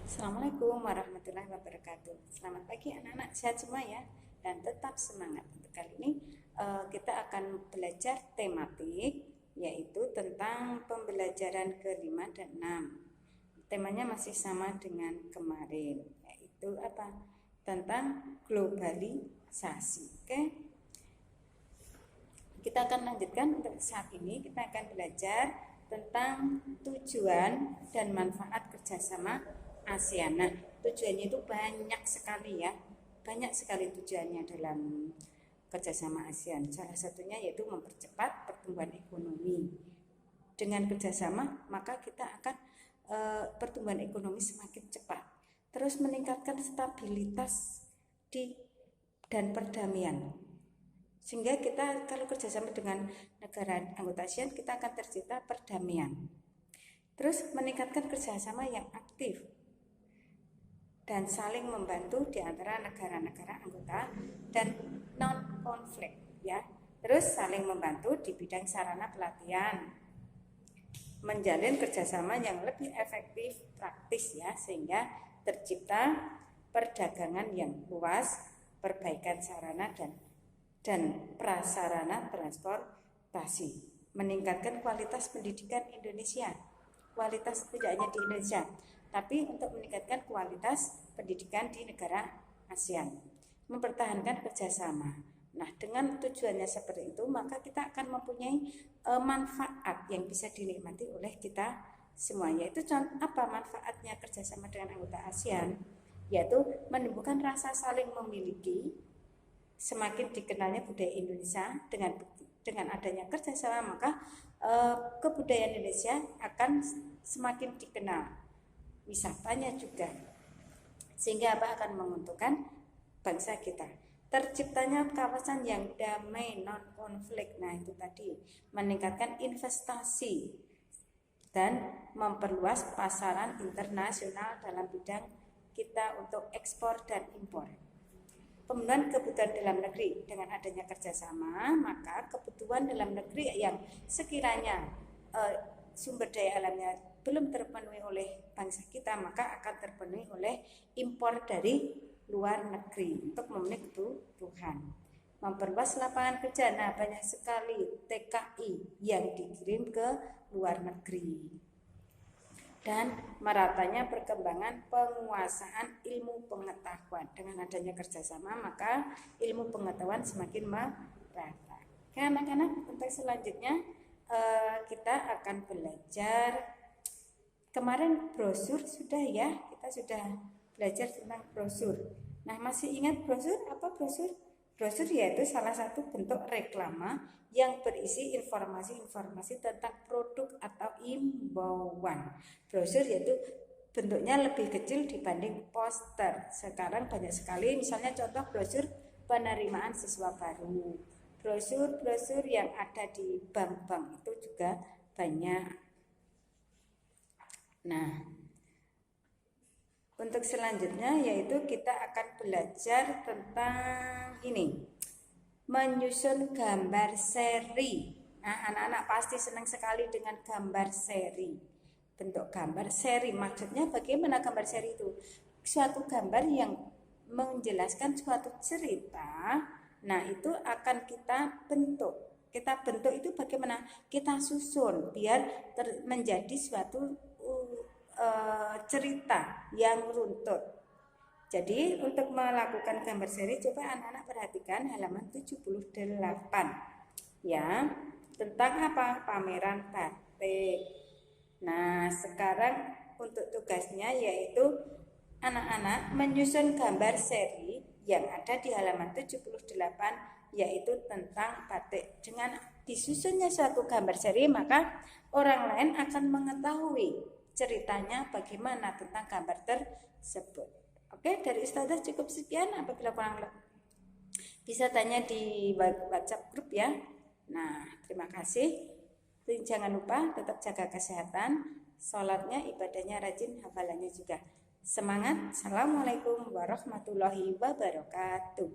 Assalamualaikum warahmatullahi wabarakatuh. Selamat pagi anak-anak, sehat semua ya, dan tetap semangat. Untuk kali ini kita akan belajar tematik, yaitu tentang pembelajaran ke-5 dan 6. Temanya masih sama dengan kemarin, yaitu apa? Tentang globalisasi. Oke? Kita akan lanjutkan. Untuk saat ini kita akan belajar tentang tujuan dan manfaat kerjasama ASEAN. Nah, tujuannya itu banyak sekali ya, banyak sekali tujuannya dalam kerjasama ASEAN. Salah satunya yaitu mempercepat pertumbuhan ekonomi. Dengan kerjasama maka kita akan pertumbuhan ekonomi semakin cepat. Terus meningkatkan stabilitas dan perdamaian. Sehingga kita kalau kerjasama dengan negara anggota ASEAN kita akan tercipta perdamaian. Terus meningkatkan kerjasama yang aktif dan saling membantu di antara negara-negara anggota dan non-konflik ya. Terus saling membantu di bidang sarana pelatihan, menjalin kerjasama yang lebih efektif praktis ya, sehingga tercipta perdagangan yang luas, perbaikan sarana dan prasarana transportasi, meningkatkan kualitas pendidikan Indonesia. Kualitas tidak hanya di Indonesia, tapi untuk meningkatkan kualitas pendidikan di negara ASEAN, mempertahankan kerjasama. Nah, dengan tujuannya seperti itu, maka kita akan mempunyai manfaat yang bisa dinikmati oleh kita semua. Yaitu apa manfaatnya kerjasama dengan anggota ASEAN? Yaitu menumbuhkan rasa saling memiliki, semakin dikenalnya budaya Indonesia. Dengan adanya kerjasama maka kebudayaan Indonesia akan semakin dikenal, wisatanya juga, sehingga akan menguntungkan bangsa kita. Terciptanya kawasan yang damai non konflik. Nah, itu tadi meningkatkan investasi dan memperluas pasaran internasional dalam bidang kita untuk ekspor dan impor. Pemenuhan kebutuhan dalam negeri. Dengan adanya kerjasama maka kebutuhan dalam negeri yang sekiranya sumber daya alamnya belum terpenuhi oleh bangsa kita, maka akan terpenuhi oleh impor dari luar negeri untuk memenuhi kebutuhan. Memperluas lapangan kerja. Nah, banyak sekali TKI yang dikirim ke luar negeri. Dan meratanya perkembangan penguasaan ilmu pengetahuan. Dengan adanya kerjasama maka ilmu pengetahuan semakin merata. Oke anak-anak, untuk selanjutnya kita akan belajar. Kemarin brosur sudah ya, kita sudah belajar tentang brosur. Nah, masih ingat brosur? Apa brosur? Brosur yaitu salah satu bentuk reklama yang berisi informasi-informasi tentang produk atau imbauan. Brosur yaitu bentuknya lebih kecil dibanding poster. Sekarang banyak sekali, misalnya contoh brosur penerimaan siswa baru, brosur yang ada di bank-bank itu juga banyak. Nah, untuk selanjutnya yaitu kita akan belajar tentang ini, menyusun gambar seri. Nah, anak-anak pasti senang sekali dengan gambar seri. Bentuk gambar seri maksudnya bagaimana gambar seri itu? Suatu gambar yang menjelaskan suatu cerita. Nah, itu akan kita bentuk. Kita bentuk itu bagaimana? Kita susun biar menjadi suatu cerita yang runtut. Jadi untuk melakukan gambar seri, coba anak-anak perhatikan halaman 78 ya, tentang apa? Pameran batik. Nah, sekarang untuk tugasnya yaitu anak-anak menyusun gambar seri yang ada di halaman 78, yaitu tentang batik. Dengan disusunnya suatu gambar seri maka orang lain akan mengetahui ceritanya bagaimana tentang gambar tersebut. Oke, dari Ustazah cukup sekian. Apabila kurang bisa tanya di WhatsApp grup ya. Nah, terima kasih. Jangan lupa tetap jaga kesehatan, sholatnya, ibadahnya rajin, hafalannya juga. Semangat. Assalamualaikum warahmatullahi wabarakatuh.